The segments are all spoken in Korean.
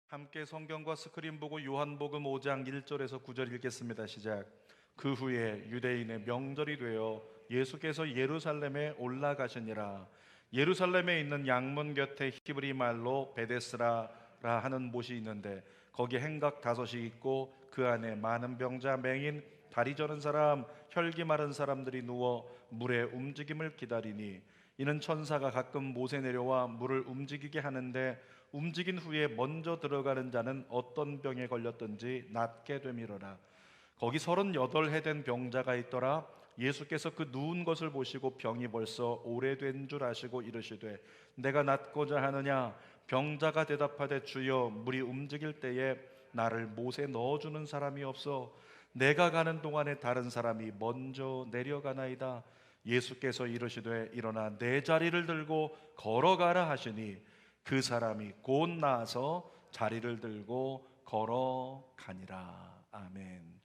함께 성경과 스크린 보고 요한복음 5장 1절에서 9절 읽겠습니다. 시작. 그 후에 유대인의 명절이 되어 예수께서 예루살렘에 올라가시니라. 예루살렘에 있는 양문 곁에 히브리 말로 베데스라라 하는 못이 있는데 거기 행각 5이 있고 그 안에 많은 병자, 맹인, 다리 저는 사람, 혈기 마른 사람들이 누워 물의 움직임을 기다리니 이는 천사가 가끔 못에 내려와 물을 움직이게 하는데 움직인 후에 먼저 들어가는 자는 어떤 병에 걸렸든지 낫게 되미러라. 거기 38해 된 병자가 있더라. 예수께서 그 누운 것을 보시고 병이 벌써 오래된 줄 아시고 이르시되 내가 낫고자 하느냐. 병자가 대답하되 주여, 물이 움직일 때에 나를 못에 넣어주는 사람이 없어 내가 가는 동안에 다른 사람이 먼저 내려가나이다. 예수께서 이르시되 일어나 내 자리를 들고 걸어가라 하시니 그 사람이 곧 나아서 자리를 들고 걸어가니라. 아멘.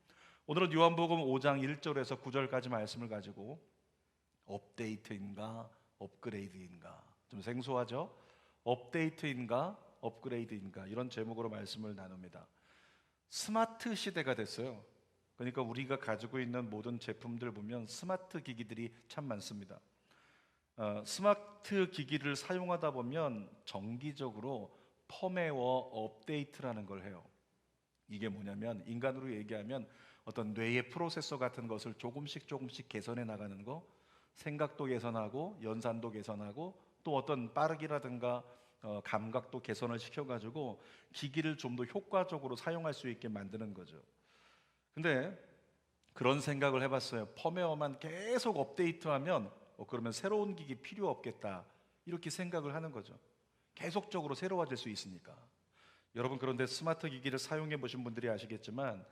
오늘은 요한복음 5장 1절에서 9절까지 말씀을 가지고 업데이트인가 업그레이드인가, 좀 생소하죠? 업데이트인가 업그레이드인가, 이런 제목으로 말씀을 나눕니다. 스마트 시대가 됐어요. 그러니까 우리가 가지고 있는 모든 제품들 보면 스마트 기기들이 참 많습니다. 스마트 기기를 사용하다 보면 정기적으로 펌웨어 업데이트라는 걸 해요. 이게 뭐냐면 인간으로 얘기하면 어떤 뇌의 프로세서 같은 것을 조금씩 개선해 나가는 거, 생각도 개선하고 연산도 개선하고 또 어떤 빠르기라든가 감각도 개선을 시켜가지고 기기를 좀 더 효과적으로 사용할 수 있게 만드는 거죠. 근데 그런 생각을 해봤어요. 펌웨어만 계속 업데이트하면 그러면 새로운 기기 필요 없겠다, 이렇게 생각을 하는 거죠. 계속적으로 새로워질 수 있으니까. 여러분, 그런데 스마트 기기를 사용해 보신 분들이 아시겠지만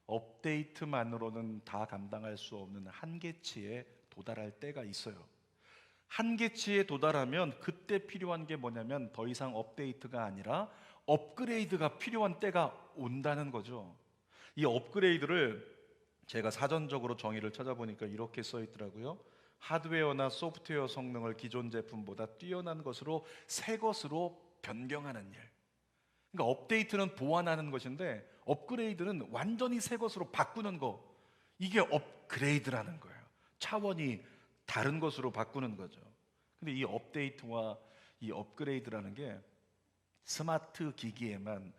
업데이트만으로는 다 감당할 수 없는 한계치에 도달할 때가 있어요. 한계치에 도달하면 그때 필요한 게 뭐냐면 더 이상 업데이트가 아니라 업그레이드가 필요한 때가 온다는 거죠. 이 업그레이드를 제가 사전적으로 정의를 찾아보니까 이렇게 써 있더라고요. 하드웨어나 소프트웨어 성능을 기존 제품보다 뛰어난 것으로 새 것으로 변경하는 일. 그러니까 업데이트는 보완하는 것인데 업그레이드는 완전히 새 것으로 바꾸는 거. 이게 업그레이드라는 거예요. 차원이 다른 것으로 바꾸는 거죠. 근데 이 업데이트와 이 업그레이드라는 게 스마트 기기에만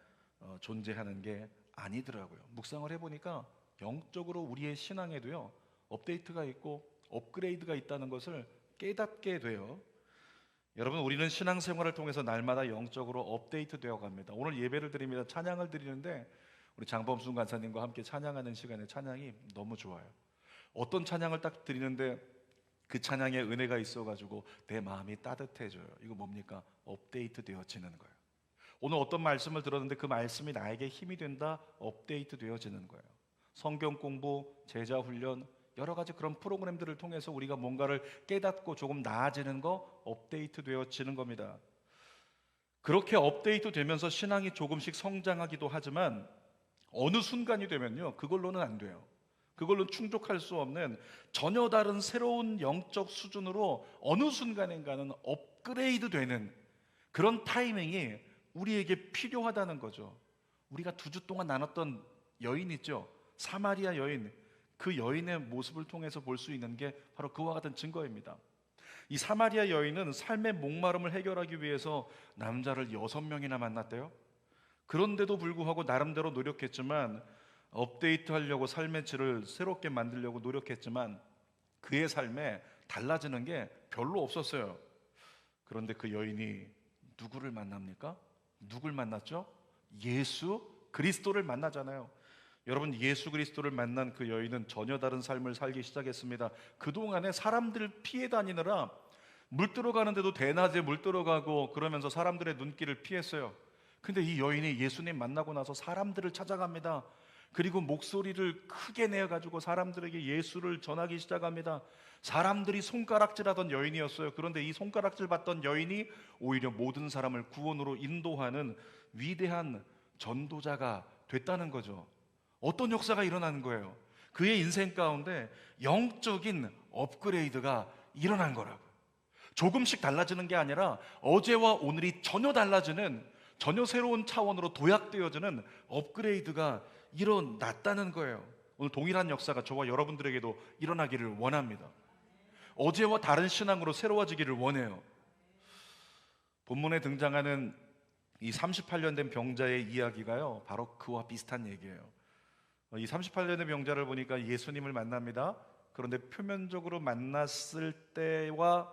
존재하는 게 아니더라고요. 묵상을 해보니까 영적으로 우리의 신앙에도요, 업데이트가 있고 업그레이드가 있다는 것을 깨닫게 돼요. 여러분, 우리는 신앙생활을 통해서 날마다 영적으로 업데이트 되어 갑니다. 오늘 예배를 드립니다. 찬양을 드리는데 우리 장범순 간사님과 함께 찬양하는 시간에 찬양이 너무 좋아요. 어떤 찬양을 딱 드리는데 그 찬양에 은혜가 있어가지고 내 마음이 따뜻해져요. 이거 뭡니까? 업데이트 되어지는 거예요. 오늘 어떤 말씀을 들었는데 그 말씀이 나에게 힘이 된다, 업데이트 되어지는 거예요. 성경 공부, 제자 훈련, 여러 가지 그런 프로그램들을 통해서 우리가 뭔가를 깨닫고 조금 나아지는 거, 업데이트 되어지는 겁니다. 그렇게 업데이트 되면서 신앙이 조금씩 성장하기도 하지만 어느 순간이 되면요, 그걸로는 안 돼요. 그걸로 충족할 수 없는 전혀 다른 새로운 영적 수준으로 어느 순간인가는 업그레이드 되는 그런 타이밍이 우리에게 필요하다는 거죠. 우리가 2주 동안 나눴던 여인 있죠? 사마리아 여인. 그 여인의 모습을 통해서 볼 수 있는 게 바로 그와 같은 증거입니다. 이 사마리아 여인은 삶의 목마름을 해결하기 위해서 남자를 6명이나 만났대요. 그런데도 불구하고 나름대로 노력했지만, 업데이트하려고 삶의 질을 새롭게 만들려고 노력했지만 그의 삶에 달라지는 게 별로 없었어요. 그런데 그 여인이 누구를 만납니까? 누굴 만났죠? 예수 그리스도를 만나잖아요. 여러분, 예수 그리스도를 만난 그 여인은 전혀 다른 삶을 살기 시작했습니다. 그동안에 사람들을 피해 다니느라 물 들어가는데도 대낮에 물 들어가고 그러면서 사람들의 눈길을 피했어요. 근데 이 여인이 예수님 만나고 나서 사람들을 찾아갑니다. 그리고 목소리를 크게 내어가지고 사람들에게 예수를 전하기 시작합니다. 사람들이 손가락질하던 여인이었어요. 그런데 이 손가락질 받던 여인이 오히려 모든 사람을 구원으로 인도하는 위대한 전도자가 됐다는 거죠. 어떤 역사가 일어나는 거예요? 그의 인생 가운데 영적인 업그레이드가 일어난 거라고요. 조금씩 달라지는 게 아니라 어제와 오늘이 전혀 달라지는 전혀 새로운 차원으로 도약되어지는 업그레이드가 일어났다는 거예요. 오늘 동일한 역사가 저와 여러분들에게도 일어나기를 원합니다. 어제와 다른 신앙으로 새로워지기를 원해요. 본문에 등장하는 이 38년 된 병자의 이야기가요, 바로 그와 비슷한 얘기예요. 이 38년 된 병자를 보니까 예수님을 만납니다. 그런데 표면적으로 만났을 때와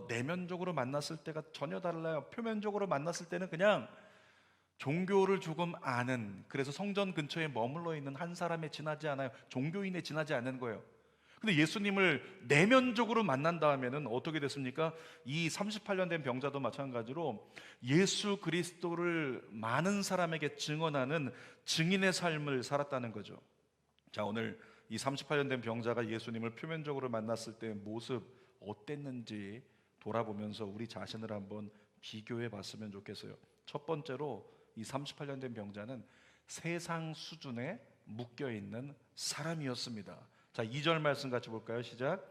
내면적으로 만났을 때가 전혀 달라요. 표면적으로 만났을 때는 그냥 종교를 조금 아는, 그래서 성전 근처에 머물러 있는 한 사람에 지나지 않아요. 종교인에 지나지 않는 거예요. 근데 예수님을 내면적으로 만난 다음에는 어떻게 됐습니까? 이 38년 된 병자도 마찬가지로 예수 그리스도를 많은 사람에게 증언하는 증인의 삶을 살았다는 거죠. 자, 오늘 이 38년 된 병자가 예수님을 표면적으로 만났을 때 모습 어땠는지 돌아보면서 우리 자신을 한번 비교해 봤으면 좋겠어요. 첫 번째로 이 38년 된 병자는 세상 수준에 묶여 있는 사람이었습니다. 자, 2절 말씀 같이 볼까요? 시작.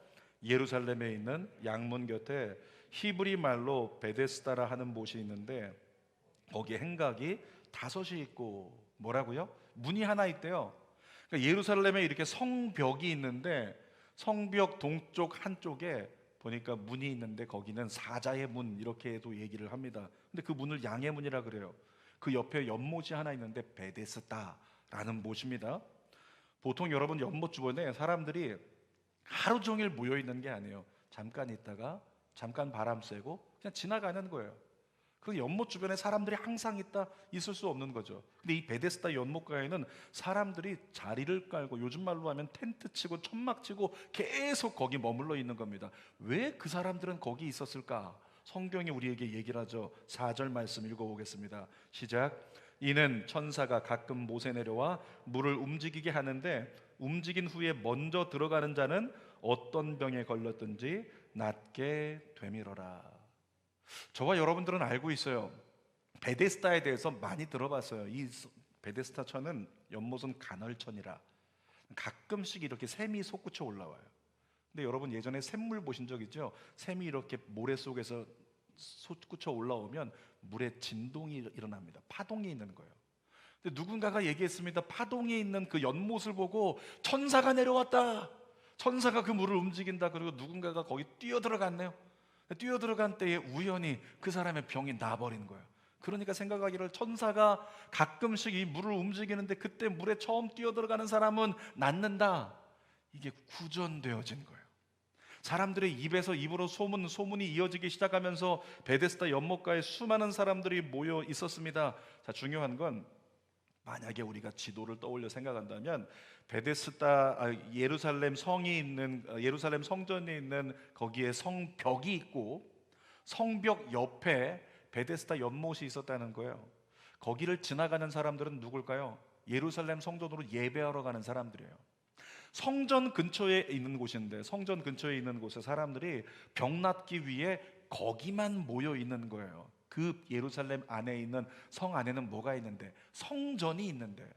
예루살렘에 있는 양문 곁에 히브리 말로 베데스다라 하는 곳이 있는데 거기에 행각이 5이 있고, 뭐라고요? 문이 하나 있대요. 그러니까 예루살렘에 이렇게 성벽이 있는데 성벽 동쪽 한쪽에 보니까 문이 있는데 거기는 사자의 문 이렇게도 얘기를 합니다. 근데 그 문을 양의 문이라 그래요. 그 옆에 연못이 하나 있는데 베데스다라는 못입니다. 보통 여러분 연못 주변에 사람들이 하루 종일 모여 있는 게 아니에요. 잠깐 있다가 잠깐 바람 쐬고 그냥 지나가는 거예요. 그 연못 주변에 사람들이 항상 있을 수 없는 거죠. 근데 이 베데스다 연못가에는 사람들이 자리를 깔고, 요즘 말로 하면 텐트 치고 천막 치고 계속 거기 머물러 있는 겁니다. 왜 그 사람들은 거기 있었을까? 성경이 우리에게 얘기를 하죠. 4절 말씀 읽어보겠습니다. 시작. 이는 천사가 가끔 못에 내려와 물을 움직이게 하는데 움직인 후에 먼저 들어가는 자는 어떤 병에 걸렸든지 낫게 되밀어라. 저와 여러분들은 알고 있어요. 베데스다에 대해서 많이 들어봤어요. 이 베데스다천은 연못은 간헐천이라 가끔씩 이렇게 샘이 솟구쳐 올라와요. 근데 여러분 예전에 샘물 보신 적 있죠? 샘이 이렇게 모래 속에서 솟구쳐 올라오면 물에 진동이 일어납니다. 파동이 있는 거예요. 근데 누군가가 얘기했습니다. 파동이 있는 그 연못을 보고 천사가 내려왔다. 천사가 그 물을 움직인다. 그리고 누군가가 거기 뛰어들어갔네요. 뛰어들어간 때에 우연히 그 사람의 병이 나아버린 거예요. 그러니까 생각하기를 천사가 가끔씩 이 물을 움직이는데 그때 물에 처음 뛰어들어가는 사람은 낫는다. 이게 구전되어진 거예요. 사람들의 입에서 입으로 소문이 이어지기 시작하면서 베데스다 연못가에 수많은 사람들이 모여 있었습니다. 자, 중요한 건 만약에 우리가 지도를 떠올려 생각한다면 예루살렘 성이 있는 예루살렘 성전이 있는 거기에 성벽이 있고 성벽 옆에 베데스다 연못이 있었다는 거예요. 거기를 지나가는 사람들은 누굴까요? 예루살렘 성전으로 예배하러 가는 사람들이에요. 성전 근처에 있는 곳인데 성전 근처에 있는 곳에 사람들이 병 낫기 위해 거기만 모여 있는 거예요. 그 예루살렘 안에 있는 성 안에는 뭐가 있는데? 성전이 있는데.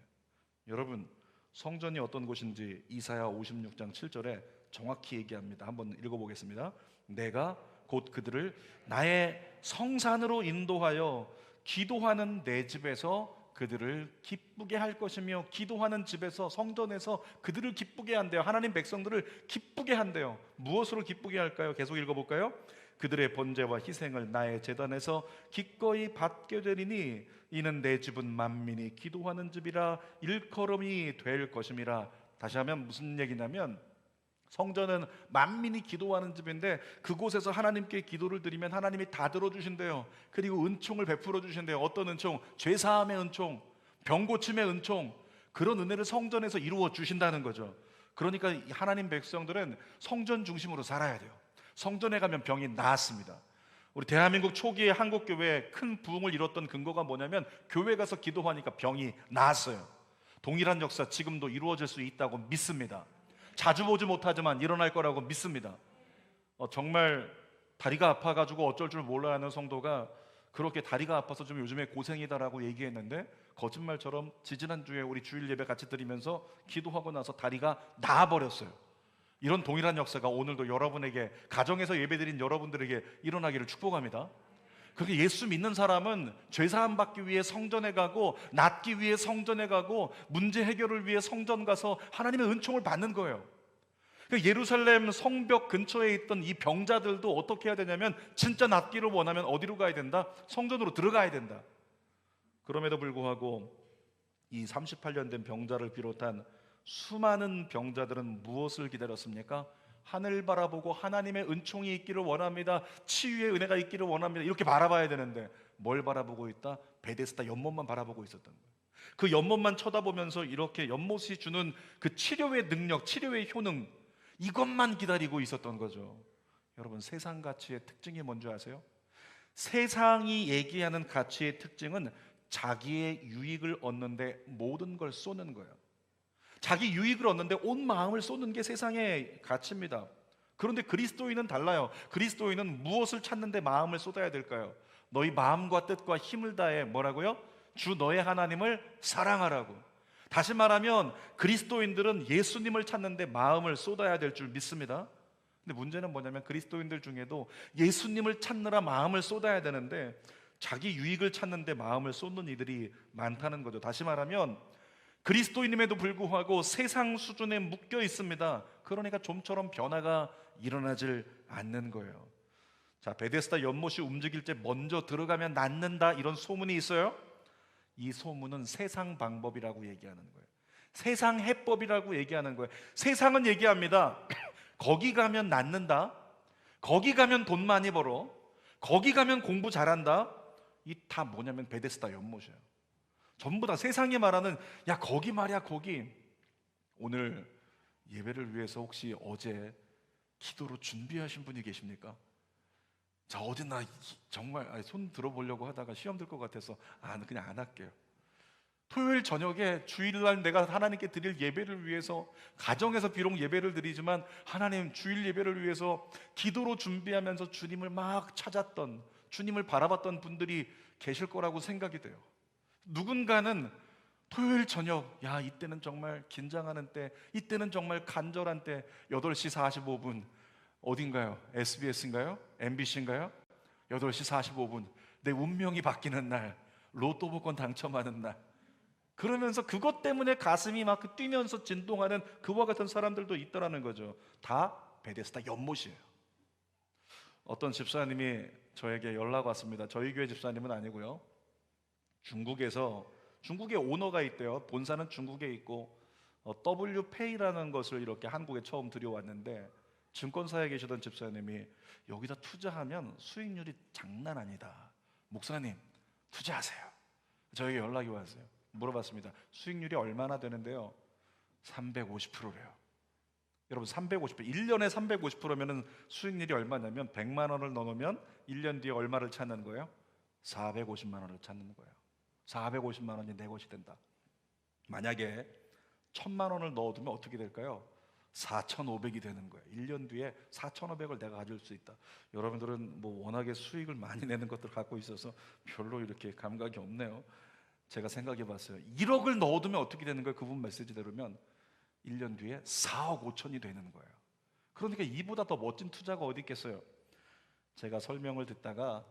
여러분, 성전이 어떤 곳인지 이사야 56장 7절에 정확히 얘기합니다. 한번 읽어보겠습니다. 내가 곧 그들을 나의 성산으로 인도하여 기도하는 내 집에서 그들을 기쁘게 할 것이며, 기도하는 집에서 성전에서 그들을 기쁘게 한대요. 하나님 백성들을 기쁘게 한대요. 무엇으로 기쁘게 할까요? 계속 읽어볼까요? 그들의 번제와 희생을 나의 제단에서 기꺼이 받게 되리니 이는 내 집은 만민이 기도하는 집이라 일컬음이 될 것임이라. 다시 하면 무슨 얘기냐면 성전은 만민이 기도하는 집인데 그곳에서 하나님께 기도를 드리면 하나님이 다 들어주신대요. 그리고 은총을 베풀어 주신대요. 어떤 은총? 죄사함의 은총, 병고침의 은총, 그런 은혜를 성전에서 이루어 주신다는 거죠. 그러니까 하나님 백성들은 성전 중심으로 살아야 돼요. 성전에 가면 병이 나았습니다. 우리 대한민국 초기에 한국교회에 큰 부흥을 이뤘던 근거가 뭐냐면 교회 가서 기도하니까 병이 나았어요. 동일한 역사 지금도 이루어질 수 있다고 믿습니다. 자주 보지 못하지만 일어날 거라고 믿습니다. 정말 다리가 아파가지고 어쩔 줄 몰라 하는 성도가 그렇게 다리가 아파서 좀 요즘에 고생이다라고 얘기했는데 거짓말처럼 지지난주에 우리 주일 예배 같이 드리면서 기도하고 나서 다리가 나아버렸어요. 이런 동일한 역사가 오늘도 여러분에게, 가정에서 예배드린 여러분들에게 일어나기를 축복합니다. 그렇게 예수 믿는 사람은 죄사함 받기 위해 성전에 가고 낫기 위해 성전에 가고 문제 해결을 위해 성전 가서 하나님의 은총을 받는 거예요. 예루살렘 성벽 근처에 있던 이 병자들도 어떻게 해야 되냐면 진짜 낫기를 원하면 어디로 가야 된다? 성전으로 들어가야 된다. 그럼에도 불구하고 이 38년 된 병자를 비롯한 수많은 병자들은 무엇을 기다렸습니까? 하늘 바라보고 하나님의 은총이 있기를 원합니다. 치유의 은혜가 있기를 원합니다. 이렇게 바라봐야 되는데 뭘 바라보고 있다? 베데스다 연못만 바라보고 있었던 거예요. 그 연못만 쳐다보면서 이렇게 연못이 주는 그 치료의 능력, 치료의 효능, 이것만 기다리고 있었던 거죠. 여러분, 세상 가치의 특징이 뭔지 아세요? 세상이 얘기하는 가치의 특징은 자기의 유익을 얻는데 모든 걸 쏘는 거예요. 자기 유익을 얻는데 온 마음을 쏟는 게 세상의 가치입니다. 그런데 그리스도인은 달라요. 그리스도인은 무엇을 찾는데 마음을 쏟아야 될까요? 너희 마음과 뜻과 힘을 다해 뭐라고요? 주 너의 하나님을 사랑하라고. 다시 말하면 그리스도인들은 예수님을 찾는데 마음을 쏟아야 될 줄 믿습니다. 근데 문제는 뭐냐면 그리스도인들 중에도 예수님을 찾느라 마음을 쏟아야 되는데 자기 유익을 찾는데 마음을 쏟는 이들이 많다는 거죠. 다시 말하면 그리스도인임에도 불구하고 세상 수준에 묶여 있습니다. 그러니까 좀처럼 변화가 일어나질 않는 거예요. 자, 베데스다 연못이 움직일 때 먼저 들어가면 낫는다, 이런 소문이 있어요. 이 소문은 세상 방법이라고 얘기하는 거예요. 세상 해법이라고 얘기하는 거예요. 세상은 얘기합니다. 거기 가면 낫는다, 거기 가면 돈 많이 벌어, 거기 가면 공부 잘한다. 이 다 뭐냐면 베데스다 연못이에요. 전부 다 세상이 말하는, 야 거기 말이야 거기. 오늘 예배를 위해서 혹시 어제 기도로 준비하신 분이 계십니까? 자, 어제 나 정말 손 들어보려고 하다가 시험 들 것 같아서 그냥 안 할게요. 토요일 저녁에 주일날 내가 하나님께 드릴 예배를 위해서 가정에서 비록 예배를 드리지만 하나님 주일 예배를 위해서 기도로 준비하면서 주님을 막 찾았던, 주님을 바라봤던 분들이 계실 거라고 생각이 돼요. 누군가는 토요일 저녁, 야 이때는 정말 긴장하는 때, 이때는 정말 간절한 때, 8시 45분 어딘가요? SBS인가요? MBC인가요? 8시 45분 내 운명이 바뀌는 날, 로또 복권 당첨하는 날. 그러면서 그것 때문에 가슴이 막 뛰면서 진동하는 그와 같은 사람들도 있더라는 거죠. 다 베데스다 연못이에요. 어떤 집사님이 저에게 연락 왔습니다. 저희 교회 집사님은 아니고요. 중국에 오너가 있대요. 본사는 중국에 있고 WPay라는 것을 이렇게 한국에 처음 들여왔는데 증권사에 계시던 집사님이 여기다 투자하면 수익률이 장난 아니다. 목사님 투자하세요. 저에게 연락이 왔어요. 물어봤습니다. 수익률이 얼마나 되는데요? 350%래요. 여러분 350%, 1년에 350%면 수익률이 얼마냐면 100만 원을 넣으면 1년 뒤에 얼마를 찾는 거예요? 450만 원을 찾는 거예요. 450만 원이 내 것이 된다. 만약에 1000만 원을 넣어두면 어떻게 될까요? 4,500이 되는 거예요. 1년 뒤에 4,500을 내가 가질 수 있다. 여러분들은 뭐 워낙에 수익을 많이 내는 것들을 갖고 있어서 별로 이렇게 감각이 없네요. 제가 생각해 봤어요. 1억을 넣어두면 어떻게 되는 거예요? 그분 메시지대로면 1년 뒤에 4억 5천이 되는 거예요. 그러니까 이보다 더 멋진 투자가 어디 있겠어요? 제가 설명을 듣다가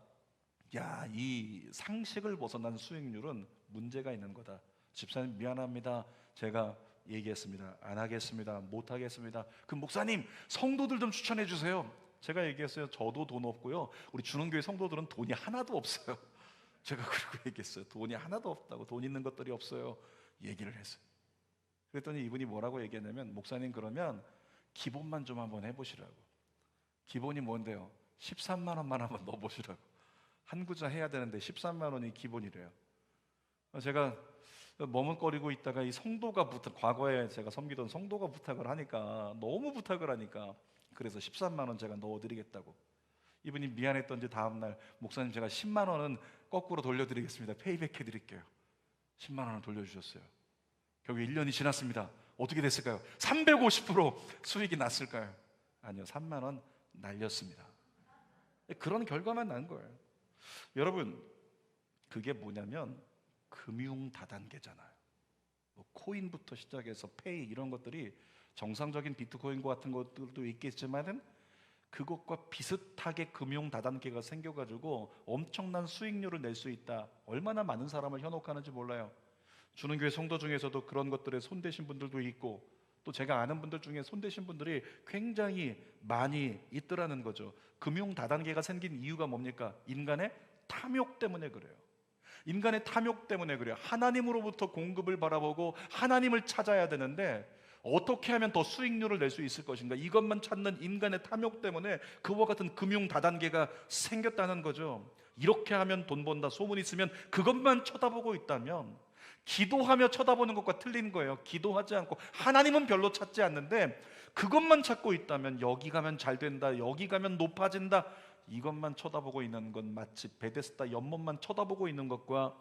야, 이 상식을 벗어난 수익률은 문제가 있는 거다. 집사님 미안합니다. 제가 얘기했습니다. 안 하겠습니다. 못 하겠습니다. 그 목사님 성도들 좀 추천해 주세요. 제가 얘기했어요. 저도 돈 없고요. 우리 준원교회 성도들은 돈이 하나도 없어요. 제가 그러고 얘기했어요. 돈이 하나도 없다고, 돈 있는 것들이 없어요. 얘기를 했어요. 그랬더니 이분이 뭐라고 얘기했냐면 목사님 그러면 기본만 좀 한번 해보시라고. 기본이 뭔데요? 13만 원만 한번 넣어보시라고. 한 구자 해야 되는데 13만 원이 기본이래요. 제가 머뭇거리고 있다가 이 성도가 과거에 제가 섬기던 성도가 부탁을 하니까, 너무 부탁을 하니까 그래서 13만 원 제가 넣어드리겠다고. 이분이 미안했던지 다음날 목사님 제가 10만 원은 거꾸로 돌려드리겠습니다. 페이백 해드릴게요. 10만 원을 돌려주셨어요. 결국 1년이 지났습니다. 어떻게 됐을까요? 350% 수익이 났을까요? 아니요, 3만 원 날렸습니다. 그런 결과만 난 거예요. 여러분, 그게 뭐냐면 금융 다단계잖아요. 뭐 코인부터 시작해서 페이 이런 것들이 정상적인 비트코인과 같은 것들도 있겠지만은 그것과 비슷하게 금융 다단계가 생겨가지고 엄청난 수익률을 낼 수 있다. 얼마나 많은 사람을 현혹하는지 몰라요. 주는 교회 성도 중에서도 그런 것들에 손대신 분들도 있고, 또 제가 아는 분들 중에 손대신 분들이 굉장히 많이 있더라는 거죠. 금융 다단계가 생긴 이유가 뭡니까? 인간의 탐욕 때문에 그래요. 인간의 탐욕 때문에 그래요. 하나님으로부터 공급을 바라보고 하나님을 찾아야 되는데 어떻게 하면 더 수익률을 낼 수 있을 것인가, 이것만 찾는 인간의 탐욕 때문에 그와 같은 금융 다단계가 생겼다는 거죠. 이렇게 하면 돈 번다 소문이 있으면 그것만 쳐다보고 있다면, 기도하며 쳐다보는 것과 틀린 거예요. 기도하지 않고 하나님은 별로 찾지 않는데 그것만 찾고 있다면, 여기 가면 잘 된다, 여기 가면 높아진다, 이것만 쳐다보고 있는 건 마치 베데스다 연못만 쳐다보고 있는 것과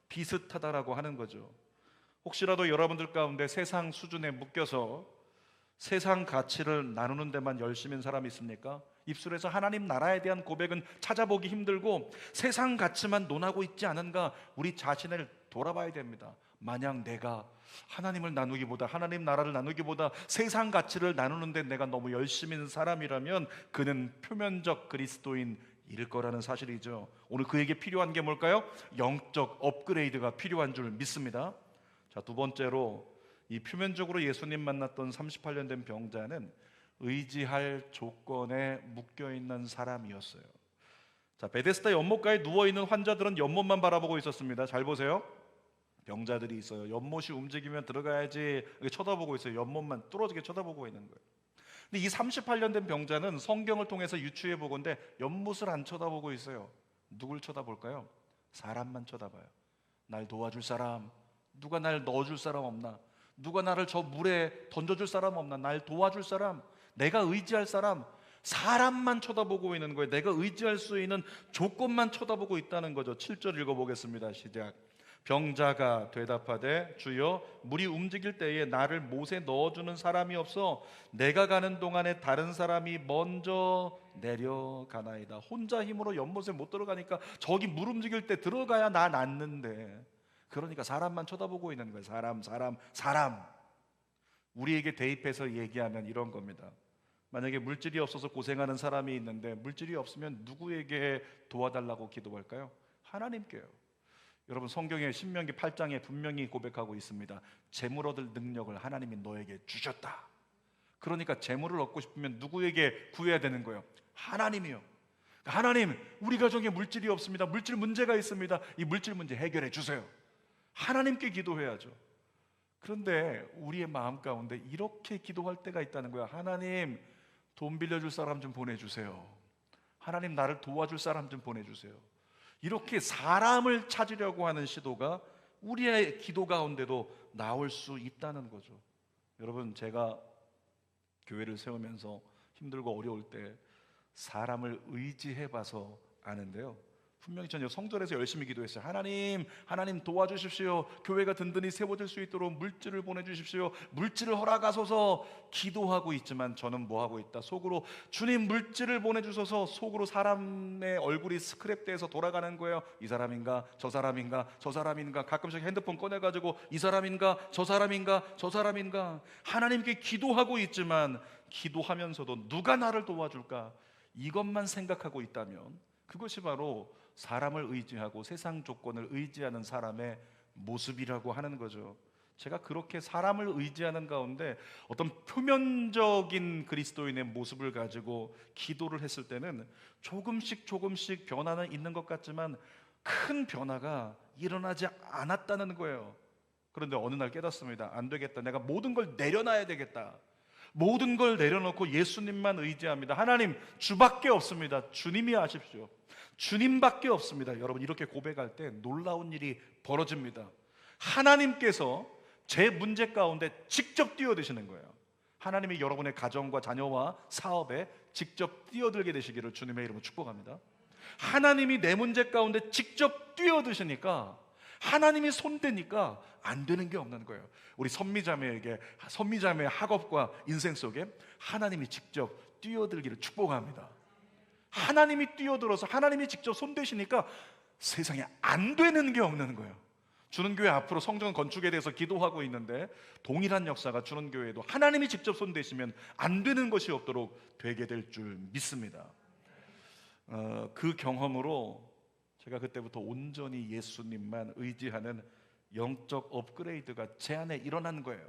비슷하다라고 하는 거죠. 혹시라도 여러분들 가운데 세상 수준에 묶여서 세상 가치를 나누는 데만 열심인 사람이 있습니까? 입술에서 하나님 나라에 대한 고백은 찾아보기 힘들고 세상 가치만 논하고 있지 않은가, 우리 자신을 돌아봐야 됩니다. 만약 내가 하나님을 나누기보다, 하나님 나라를 나누기보다 세상 가치를 나누는데 내가 너무 열심인 사람이라면 그는 표면적 그리스도인일 거라는 사실이죠. 오늘 그에게 필요한 게 뭘까요? 영적 업그레이드가 필요한 줄 믿습니다. 자, 두 번째로, 이 표면적으로 예수님 만났던 38년 된 병자는 의지할 조건에 묶여있는 사람이었어요. 자, 베데스다 연못가에 누워있는 환자들은 연못만 바라보고 있었습니다. 잘 보세요. 병자들이 있어요. 연못이 움직이면 들어가야지 이렇게 쳐다보고 있어요. 연못만 뚫어지게 쳐다보고 있는 거예요. 근데 이 38년 된 병자는 성경을 통해서 유추해 보건대 연못을 안 쳐다보고 있어요. 누굴 쳐다볼까요? 사람만 쳐다봐요. 날 도와줄 사람, 누가 날 넣어줄 사람 없나? 누가 나를 저 물에 던져줄 사람 없나? 날 도와줄 사람, 내가 의지할 사람, 사람만 쳐다보고 있는 거예요. 내가 의지할 수 있는 조건만 쳐다보고 있다는 거죠. 7절 읽어보겠습니다. 시작. 병자가 대답하되 주여, 물이 움직일 때에 나를 못에 넣어주는 사람이 없어 내가 가는 동안에 다른 사람이 먼저 내려가나이다. 혼자 힘으로 연못에 못 들어가니까 저기 물 움직일 때 들어가야 나 낫는데, 그러니까 사람만 쳐다보고 있는 거예요. 사람. 우리에게 대입해서 얘기하면 이런 겁니다. 만약에 물질이 없어서 고생하는 사람이 있는데 물질이 없으면 누구에게 도와달라고 기도할까요? 하나님께요. 여러분, 성경의 신명기 8장에 분명히 고백하고 있습니다. 재물 얻을 능력을 하나님이 너에게 주셨다. 그러니까 재물을 얻고 싶으면 누구에게 구해야 되는 거예요? 하나님이요. 하나님, 우리 가정에 물질이 없습니다. 물질 문제가 있습니다. 이 물질 문제 해결해 주세요. 하나님께 기도해야죠. 그런데 우리의 마음 가운데 이렇게 기도할 때가 있다는 거야. 하나님, 돈 빌려줄 사람 좀 보내주세요. 하나님, 나를 도와줄 사람 좀 보내주세요. 이렇게 사람을 찾으려고 하는 시도가 우리의 기도 가운데도 나올 수 있다는 거죠. 여러분, 제가 교회를 세우면서 힘들고 어려울 때 사람을 의지해봐서 아는데요, 분명히 전 성전에서 열심히 기도했어요. 하나님 도와주십시오. 교회가 든든히 세워질 수 있도록 물질을 보내주십시오. 물질을 허락하소서. 기도하고 있지만 저는 뭐하고 있다? 속으로 주님 물질을 보내주소서. 속으로 사람의 얼굴이 스크랩돼서 돌아가는 거예요. 이 사람인가 저 사람인가 저 사람인가, 가끔씩 핸드폰 꺼내가지고 이 사람인가 저 사람인가 저 사람인가. 하나님께 기도하고 있지만 기도하면서도 누가 나를 도와줄까, 이것만 생각하고 있다면 그것이 바로 사람을 의지하고 세상 조건을 의지하는 사람의 모습이라고 하는 거죠. 제가 그렇게 사람을 의지하는 가운데 어떤 표면적인 그리스도인의 모습을 가지고 기도를 했을 때는 조금씩 변화는 있는 것 같지만 큰 변화가 일어나지 않았다는 거예요. 그런데 어느 날 깨닫습니다. 안 되겠다. 내가 모든 걸 내려놔야 되겠다. 모든 걸 내려놓고 예수님만 의지합니다. 하나님, 주밖에 없습니다. 주님이 하십시오. 주님밖에 없습니다. 여러분, 이렇게 고백할 때 놀라운 일이 벌어집니다. 하나님께서 제 문제 가운데 직접 뛰어드시는 거예요. 하나님이 여러분의 가정과 자녀와 사업에 직접 뛰어들게 되시기를 주님의 이름으로 축복합니다. 하나님이 내 문제 가운데 직접 뛰어드시니까, 하나님이 손대니까 안 되는 게 없는 거예요. 우리 선미자매의 학업과 인생 속에 하나님이 직접 뛰어들기를 축복합니다. 하나님이 뛰어들어서 하나님이 직접 손대시니까 세상에 안 되는 게 없는 거예요. 주는교회 앞으로 성전 건축에 대해서 기도하고 있는데 동일한 역사가 주는교회에도 하나님이 직접 손대시면 안 되는 것이 없도록 되게 될 줄 믿습니다. 그 경험으로 제가 그때부터 온전히 예수님만 의지하는 영적 업그레이드가 제 안에 일어난 거예요.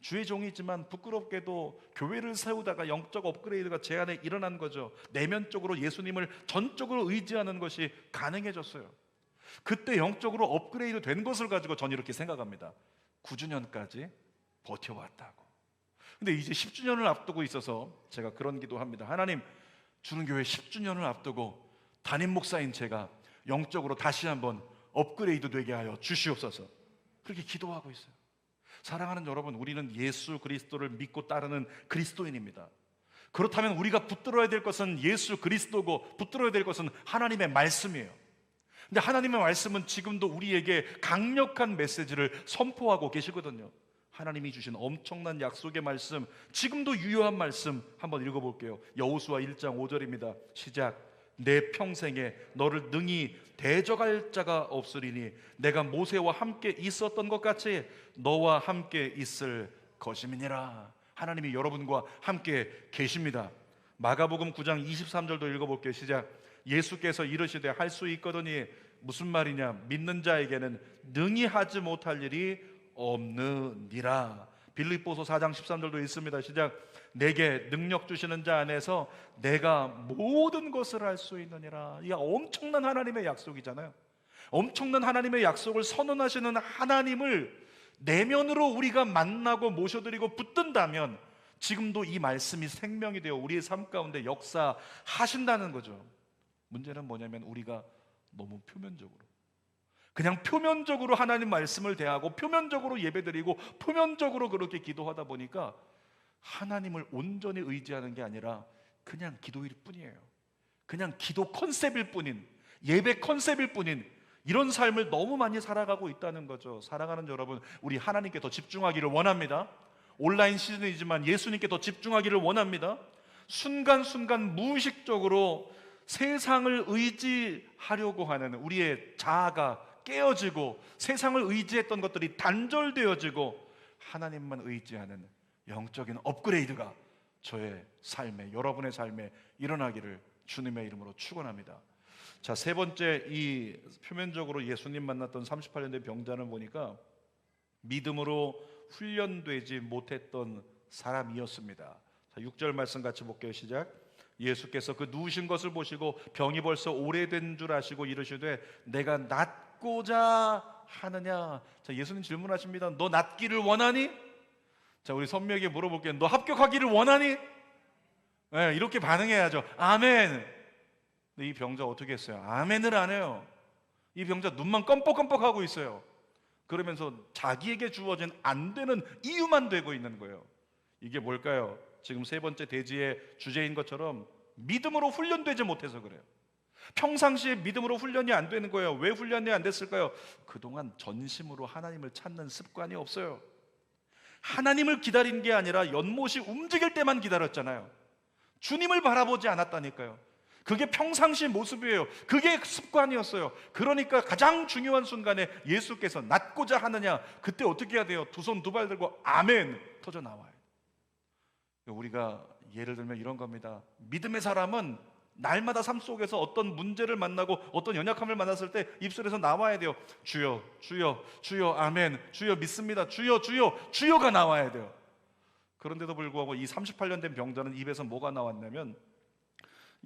주의 종이지만 부끄럽게도 교회를 세우다가 영적 업그레이드가 제 안에 일어난 거죠. 내면적으로 예수님을 전적으로 의지하는 것이 가능해졌어요. 그때 영적으로 업그레이드 된 것을 가지고 전 이렇게 생각합니다. 9주년까지 버텨왔다고. 근데 이제 10주년을 앞두고 있어서 제가 그런 기도합니다. 하나님, 주는교회 10주년을 앞두고 담임 목사인 제가 영적으로 다시 한번 업그레이드 되게 하여 주시옵소서. 그렇게 기도하고 있어요. 사랑하는 여러분, 우리는 예수 그리스도를 믿고 따르는 그리스도인입니다. 그렇다면 우리가 붙들어야 될 것은 예수 그리스도고 붙들어야 될 것은 하나님의 말씀이에요. 근데 하나님의 말씀은 지금도 우리에게 강력한 메시지를 선포하고 계시거든요. 하나님이 주신 엄청난 약속의 말씀, 지금도 유효한 말씀 한번 읽어볼게요. 여호수아 1장 5절입니다. 시작. 내 평생에 너를 능히 대적할 자가 없으리니 내가 모세와 함께 있었던 것 같이 너와 함께 있을 것임이니라. 하나님이 여러분과 함께 계십니다. 마가복음 9장 23절도 읽어볼게요. 시작. 예수께서 이르시되 할 수 있거든이. 무슨 말이냐? 믿는 자에게는 능히 하지 못할 일이 없느니라. 빌립보서 4장 13절도 있습니다. 시작. 내게 능력 주시는 자 안에서 내가 모든 것을 할 수 있느니라. 이게 엄청난 하나님의 약속이잖아요. 엄청난 하나님의 약속을 선언하시는 하나님을 내면으로 우리가 만나고 모셔드리고 붙든다면 지금도 이 말씀이 생명이 되어 우리의 삶 가운데 역사하신다는 거죠. 문제는 뭐냐면 우리가 너무 표면적으로, 그냥 표면적으로 하나님 말씀을 대하고 표면적으로 예배드리고 표면적으로 그렇게 기도하다 보니까 하나님을 온전히 의지하는 게 아니라 그냥 기도일 뿐이에요. 그냥 기도 컨셉일 뿐인, 예배 컨셉일 뿐인 이런 삶을 너무 많이 살아가고 있다는 거죠. 사랑하는 여러분, 우리 하나님께 더 집중하기를 원합니다. 온라인 시즌이지만 예수님께 더 집중하기를 원합니다. 순간순간 무의식적으로 세상을 의지하려고 하는 우리의 자아가 깨어지고 세상을 의지했던 것들이 단절되어지고 하나님만 의지하는 영적인 업그레이드가 저의 삶에, 여러분의 삶에 일어나기를 주님의 이름으로 축원합니다. 자, 세 번째, 이 표면적으로 예수님 만났던 38년 된 병자는 보니까 믿음으로 훈련되지 못했던 사람이었습니다. 자, 6절 말씀 같이 볼게요. 시작. 예수께서 그 누우신 것을 보시고 병이 벌써 오래된 줄 아시고 이르시되 내가 낫고자 하느냐. 자, 예수님 질문하십니다. 너 낫기를 원하니? 자, 우리 선미에게 물어볼게요. 너 합격하기를 원하니? 네, 이렇게 반응해야죠. 아멘. 근데 이 병자 어떻게 했어요? 아멘을 안 해요. 이 병자 눈만 껌뻑껌뻑하고 있어요. 그러면서 자기에게 주어진 안 되는 이유만 되고 있는 거예요. 이게 뭘까요? 지금 세 번째 대지의 주제인 것처럼 믿음으로 훈련되지 못해서 그래요. 평상시에 믿음으로 훈련이 안 되는 거예요. 왜 훈련이 안 됐을까요? 그동안 전심으로 하나님을 찾는 습관이 없어요. 하나님을 기다린 게 아니라 연못이 움직일 때만 기다렸잖아요. 주님을 바라보지 않았다니까요. 그게 평상시 모습이에요. 그게 습관이었어요. 그러니까 가장 중요한 순간에 예수께서 낫고자 하느냐, 그때 어떻게 해야 돼요? 두 손 두 발 들고 아멘 터져 나와요. 우리가 예를 들면 이런 겁니다. 믿음의 사람은 날마다 삶 속에서 어떤 문제를 만나고 어떤 연약함을 만났을 때 입술에서 나와야 돼요. 주여, 주여, 주여, 아멘, 주여 믿습니다, 주여, 주여, 주여가 나와야 돼요. 그런데도 불구하고 이 38년 된 병자는 입에서 뭐가 나왔냐면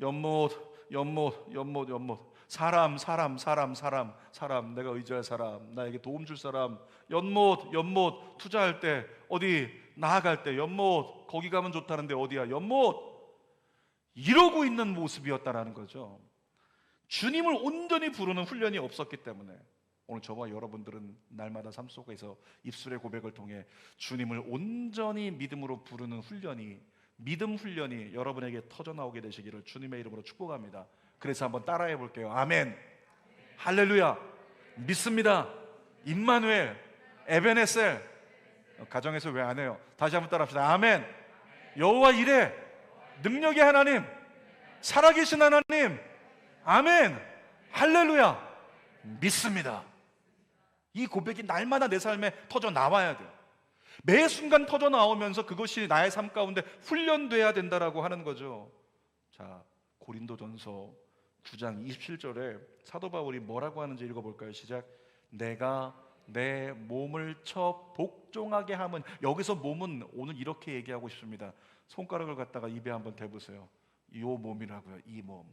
연못, 연못, 연못, 연못, 사람, 사람, 사람, 사람, 사람, 내가 의지할 사람, 나에게 도움 줄 사람, 연못, 연못, 투자할 때, 어디 나아갈 때, 연못, 거기 가면 좋다는데 어디야, 연못, 이러고 있는 모습이었다라는 거죠. 주님을 온전히 부르는 훈련이 없었기 때문에 오늘 저와 여러분들은 날마다 삶 속에서 입술의 고백을 통해 주님을 온전히 믿음으로 부르는 훈련이, 믿음 훈련이 여러분에게 터져나오게 되시기를 주님의 이름으로 축복합니다. 그래서 한번 따라해 볼게요. 아멘, 할렐루야, 믿습니다, 임마누엘, 에베네셀. 가정에서 왜 안 해요? 다시 한번 따라합시다. 아멘. 여호와 이레, 능력의 하나님, 살아계신 하나님, 아멘, 할렐루야, 믿습니다. 이 고백이 날마다 내 삶에 터져 나와야 돼요. 매 순간 터져 나오면서 그것이 나의 삶 가운데 훈련돼야 된다라고 하는 거죠. 자, 고린도전서 9장 27절에 사도 바울이 뭐라고 하는지 읽어볼까요? 시작. 내가 내 몸을 쳐 복종하게 함은, 여기서 몸은 오늘 이렇게 얘기하고 싶습니다. 손가락을 갖다가 입에 한번 대보세요. 이 몸이라고요. 이 몸.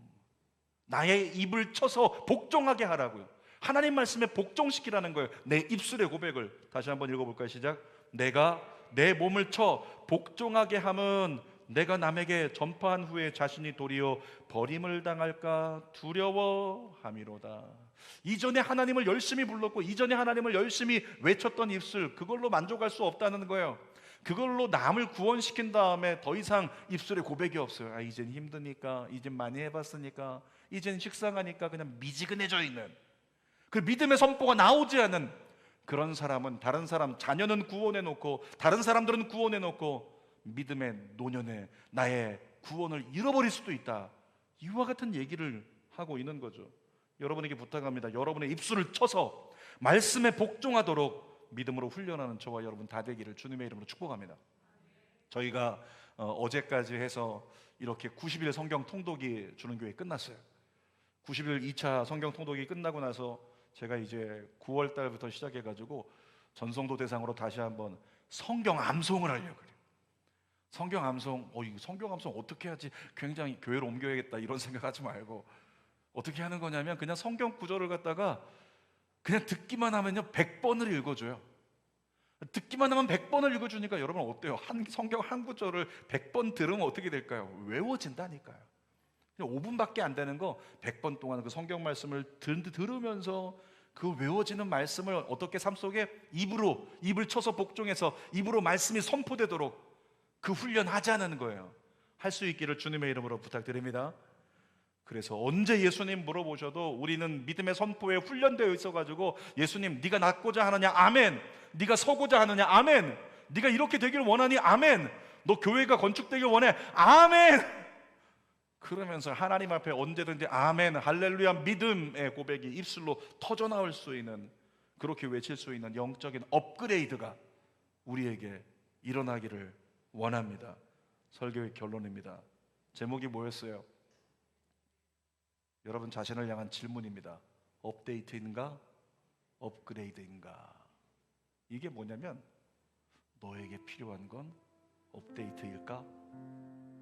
나의 입을 쳐서 복종하게 하라고요. 하나님 말씀에 복종시키라는 거예요. 내 입술의 고백을. 다시 한번 읽어볼까요? 시작. 내가 내 몸을 쳐 복종하게 함은 내가 남에게 전파한 후에 자신이 도리어 버림을 당할까 두려워함이로다. 이전에 하나님을 열심히 불렀고 이전에 하나님을 열심히 외쳤던 입술, 그걸로 만족할 수 없다는 거예요. 그걸로 남을 구원시킨 다음에 더 이상 입술에 고백이 없어요. 이젠 힘드니까, 이젠 많이 해봤으니까, 이젠 식상하니까 그냥 미지근해져 있는, 그 믿음의 선포가 나오지 않은 그런 사람은 다른 사람 자녀는 구원해놓고 다른 사람들은 구원해놓고 믿음의 노년에 나의 구원을 잃어버릴 수도 있다. 이와 같은 얘기를 하고 있는 거죠. 여러분에게 부탁합니다. 여러분의 입술을 쳐서 말씀에 복종하도록 믿음으로 훈련하는 저와 여러분 다 되기를 주님의 이름으로 축복합니다. 저희가 어제까지 해서 이렇게 90일 성경 통독이 주는 교회 끝났어요. 90일 2차 성경 통독이 끝나고 나서 제가 이제 9월 달부터 시작해가지고 전성도 대상으로 다시 한번 성경 암송을 하려고 그래요. 성경 암송, 이거 성경 암송 어떻게 하지? 굉장히 교회로 옮겨야겠다 이런 생각하지 말고 어떻게 하는 거냐면 그냥 성경 구절을 갖다가 그냥 듣기만 하면요 100번을 읽어줘요. 듣기만 하면 100번을 읽어주니까 여러분 어때요? 성경 한 구절을 100번 들으면 어떻게 될까요? 외워진다니까요. 5분밖에 안 되는 거 100번 동안 그 성경 말씀을 들으면서 그 외워지는 말씀을 어떻게 삶 속에 입을 쳐서 복종해서 입으로 말씀이 선포되도록 그 훈련하자는 거예요. 할 수 있기를 주님의 이름으로 부탁드립니다. 그래서 언제 예수님 물어보셔도 우리는 믿음의 선포에 훈련되어 있어가지고 예수님 네가 낫고자 하느냐? 아멘. 네가 서고자 하느냐? 아멘. 네가 이렇게 되기를 원하니? 아멘. 너 교회가 건축되길 원해? 아멘. 그러면서 하나님 앞에 언제든지 아멘, 할렐루야, 믿음의 고백이 입술로 터져나올 수 있는, 그렇게 외칠 수 있는 영적인 업그레이드가 우리에게 일어나기를 원합니다. 설교의 결론입니다. 제목이 뭐였어요? 여러분 자신을 향한 질문입니다. 업데이트인가? 업그레이드인가? 이게 뭐냐면 너에게 필요한 건 업데이트일까?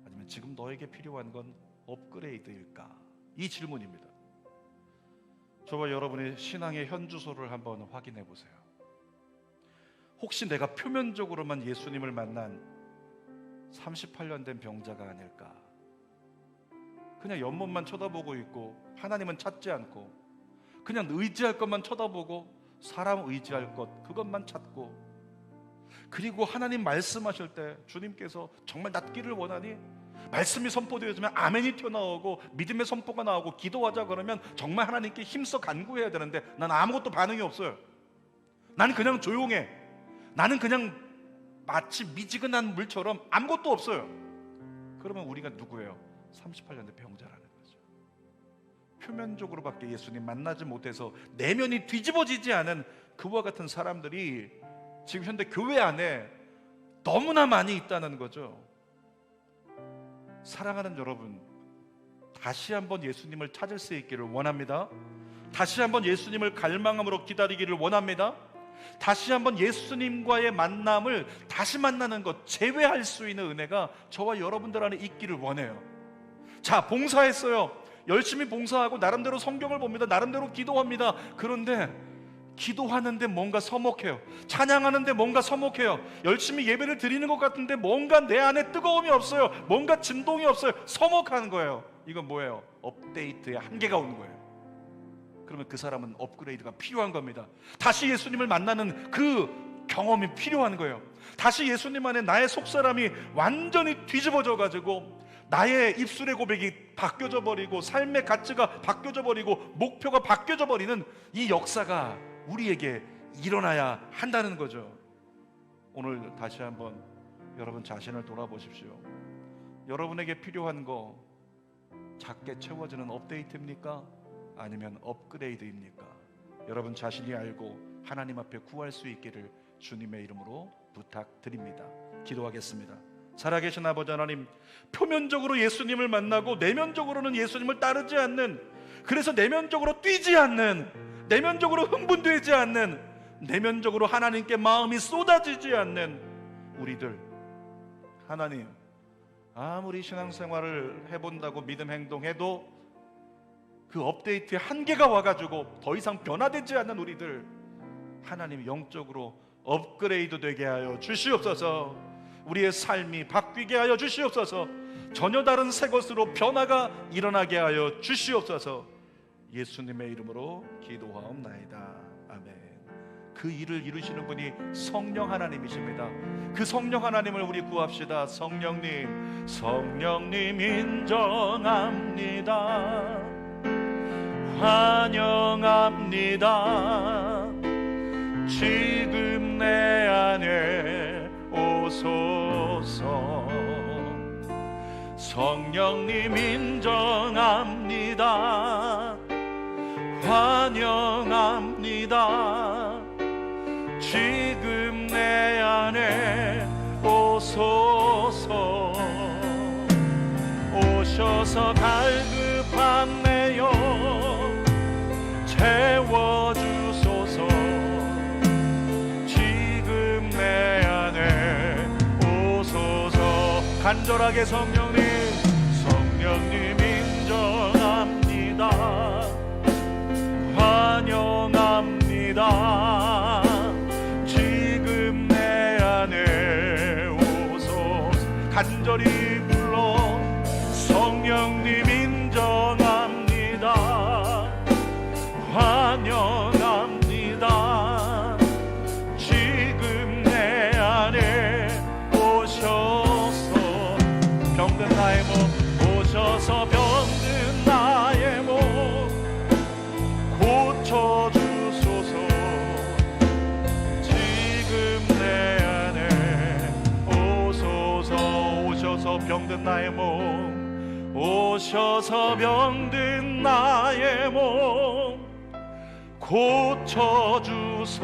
아니면 지금 너에게 필요한 건 업그레이드일까? 이 질문입니다. 저와 여러분의 신앙의 현주소를 한번 확인해 보세요. 혹시 내가 표면적으로만 예수님을 만난 38년 된 병자가 아닐까? 그냥 옆모습만 쳐다보고 있고 하나님은 찾지 않고 그냥 의지할 것만 쳐다보고 사람 의지할 것 그것만 찾고, 그리고 하나님 말씀하실 때 주님께서 정말 낫기를 원하니 말씀이 선포되어지면 아멘이 튀어나오고 믿음의 선포가 나오고 기도하자 그러면 정말 하나님께 힘써 간구해야 되는데 난 아무것도 반응이 없어요. 나는 그냥 조용해. 나는 그냥 마치 미지근한 물처럼 아무것도 없어요. 그러면 우리가 누구예요? 38년 된 병자라는 거죠. 표면적으로밖에 예수님 만나지 못해서 내면이 뒤집어지지 않은 그와 같은 사람들이 지금 현대 교회 안에 너무나 많이 있다는 거죠. 사랑하는 여러분, 다시 한번 예수님을 찾을 수 있기를 원합니다. 다시 한번 예수님을 갈망함으로 기다리기를 원합니다. 다시 한번 예수님과의 만남을 다시 만나는 것, 재회할 수 있는 은혜가 저와 여러분들 안에 있기를 원해요. 자, 봉사했어요. 열심히 봉사하고 나름대로 성경을 봅니다. 나름대로 기도합니다. 그런데 기도하는데 뭔가 서먹해요. 찬양하는데 뭔가 서먹해요. 열심히 예배를 드리는 것 같은데 뭔가 내 안에 뜨거움이 없어요. 뭔가 진동이 없어요. 서먹한 거예요. 이건 뭐예요? 업데이트의 한계가 오는 거예요. 그러면 그 사람은 업그레이드가 필요한 겁니다. 다시 예수님을 만나는 그 경험이 필요한 거예요. 다시 예수님 안에 나의 속사람이 완전히 뒤집어져 가지고 나의 입술의 고백이 바뀌어져 버리고 삶의 가치가 바뀌어져 버리고 목표가 바뀌어져 버리는 이 역사가 우리에게 일어나야 한다는 거죠. 오늘 다시 한번 여러분 자신을 돌아보십시오. 여러분에게 필요한 거 작게 채워지는 업데이트입니까? 아니면 업그레이드입니까? 여러분 자신이 알고 하나님 앞에 구할 수 있기를 주님의 이름으로 부탁드립니다. 기도하겠습니다. 살아계신 아버지 하나님, 표면적으로 예수님을 만나고 내면적으로는 예수님을 따르지 않는, 그래서 내면적으로 뛰지 않는, 내면적으로 흥분되지 않는, 내면적으로 하나님께 마음이 쏟아지지 않는 우리들, 하나님, 아무리 신앙생활을 해본다고 믿음 행동해도 그 업데이트에 한계가 와가지고 더 이상 변화되지 않는 우리들, 하나님 영적으로 업그레이드 되게 하여 주시옵소서. 우리의 삶이 바뀌게 하여 주시옵소서. 전혀 다른 새 것으로 변화가 일어나게 하여 주시옵소서. 예수님의 이름으로 기도하옵나이다. 아멘. 그 일을 이루시는 분이 성령 하나님이십니다. 그 성령 하나님을 우리 구합시다. 성령님, 성령님 인정합니다. 환영합니다. 지금 내 안에 오소서. 성령님 인정합니다. 환영합니다. 지금 내 안에 오소서. 오셔서 갈급한 내 영 채워주소서. 지금 내 안에 오소서. 간절하게 성령님, 성령님 인정합니다. 환영합니다. 지금 내 안에 오소서. 간절히 불러 성령님 인정합니다. 환영합니다. 지금 내 안에 오셔서 병든 나의 몸, 오셔서 병든 나의 몸 고쳐주소서. 지금 내 안에 오소서. 오셔서 병든 나의 몸, 오셔서 병든 나의 몸 고쳐주소서.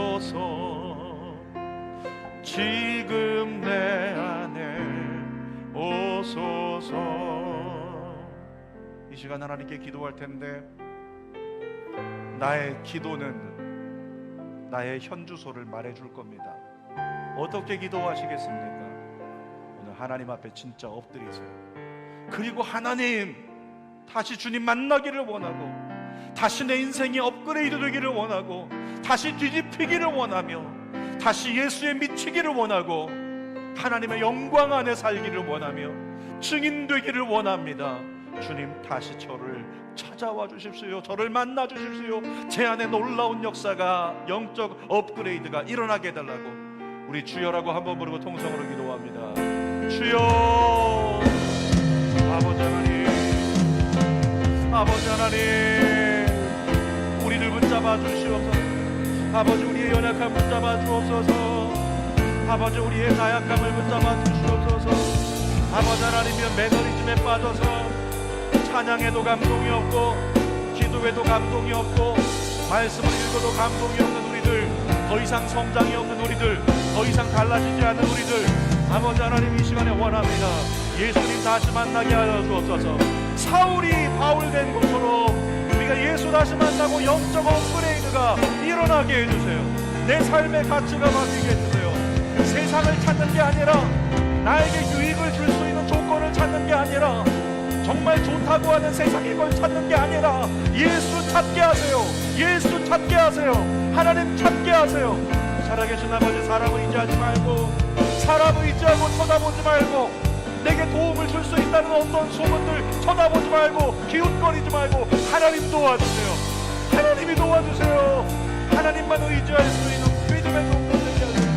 지금 내 안에 오소서. 이 시간 하나님께 기도할 텐데, 나의 기도는 나의 현주소를 말해줄 겁니다. 어떻게 기도하시겠습니까? 오늘 하나님 앞에 진짜 엎드리세요. 그리고 하나님, 다시 주님 만나기를 원하고, 다시 내 인생이 업그레이드 되기를 원하고, 다시 뒤집히기를 원하며, 다시 예수에 미치기를 원하고, 하나님의 영광 안에 살기를 원하며 증인 되기를 원합니다. 주님, 다시 저를 찾아와 주십시오. 저를 만나 주십시오. 제 안에 놀라운 역사가, 영적 업그레이드가 일어나게 해달라고 우리 주여라고 한번 부르고 통성으로 기도합니다. 주여. 아버지 하나님, 아버지 하나님, 우리를 붙잡아 주시옵소서. 아버지, 우리의 연약함 붙잡아 주옵소서. 아버지, 우리의 나약함을 붙잡아 주시옵소서. 아버지 하나님이여, 매너리즘에 빠져서 찬양에도 감동이 없고, 기도에도 감동이 없고, 말씀을 읽어도 감동이 없는 우리들, 더 이상 성장이 없는 우리들, 더 이상 달라지지 않는 우리들, 아버지 하나님 이 시간에 원합니다. 예수님 다시 만나게 하여 주옵소서. 사울이 바울 된 것처럼 우리가 예수 다시 만나고 영적 업그레이드가 일어나게 해주세요. 내 삶의 가치가 바뀌게 해주세요. 세상을 찾는 게 아니라, 나에게 유익을 줄 수 있는 조건을 찾는 게 아니라, 정말 좋다고 하는 세상의 걸 찾는 게 아니라, 예수 찾게 하세요. 예수 찾게 하세요. 하나님 찾게 하세요. 살아계신 아버지, 사람을 의지하지 말고, 사람을 의지하고 쳐다보지 말고, 내게 도움을 줄 수 있다는 어떤 소문들 쳐다보지 말고, 기웃거리지 말고, 하나님 도와주세요. 하나님이 도와주세요. 하나님만 의지할 수 있는 믿음의 동력 되게 하세요.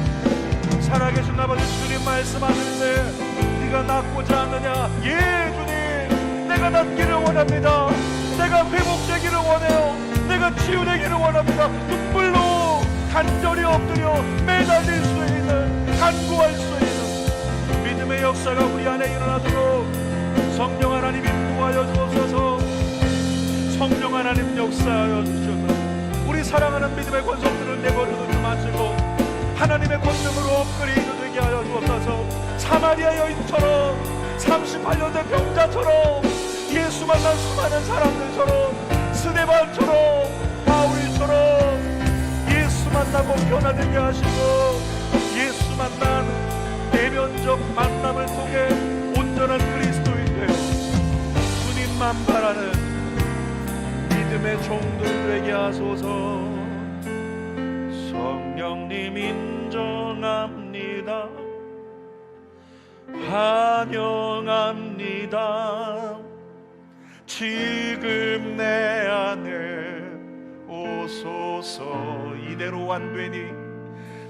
살아계신 아버지, 주님 말씀하시는데 네가 낫고자 하느냐? 예, 주님, 내가 낫기를 원합니다. 내가 회복되기를 원해요. 내가 치유되기를 원합니다. 눈물로 간절히 엎드려 매달릴 수 있는, 간구할 수 있는 믿음의 역사가 우리 안에 일어나도록 성령 하나님이 인도하여 주옵소서. 성령 하나님 역사하여 주셔서 우리 사랑하는 믿음의 권속들을 내버려두지 마시고 하나님의 권능으로 업그레이드 되게 하여 주옵소서. 사마리아 여인처럼 38년 된 병자처럼 예수 만난 수많은 사람들처럼 스데반처럼 바울처럼 예수 만나고 변화되게 하시고 예수 만난 내면적 만남을 통해 온전한 그리스도인 되어 주님만 바라는 믿음의 종들 되게 하소서. 성령님 인정합니다. 환영합니다. 지금 내 안에 오소서. 이대로 안 되니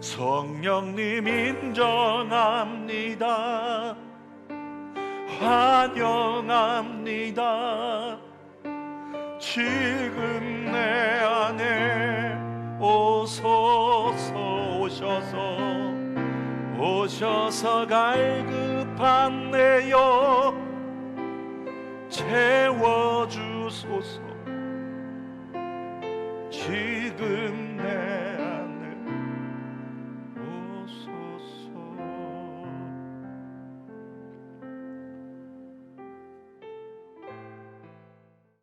성령님 인정합니다. 환영합니다. 지금 내 안에 오소서. 오셔서 갈급한 내 영 채워주소서. 지금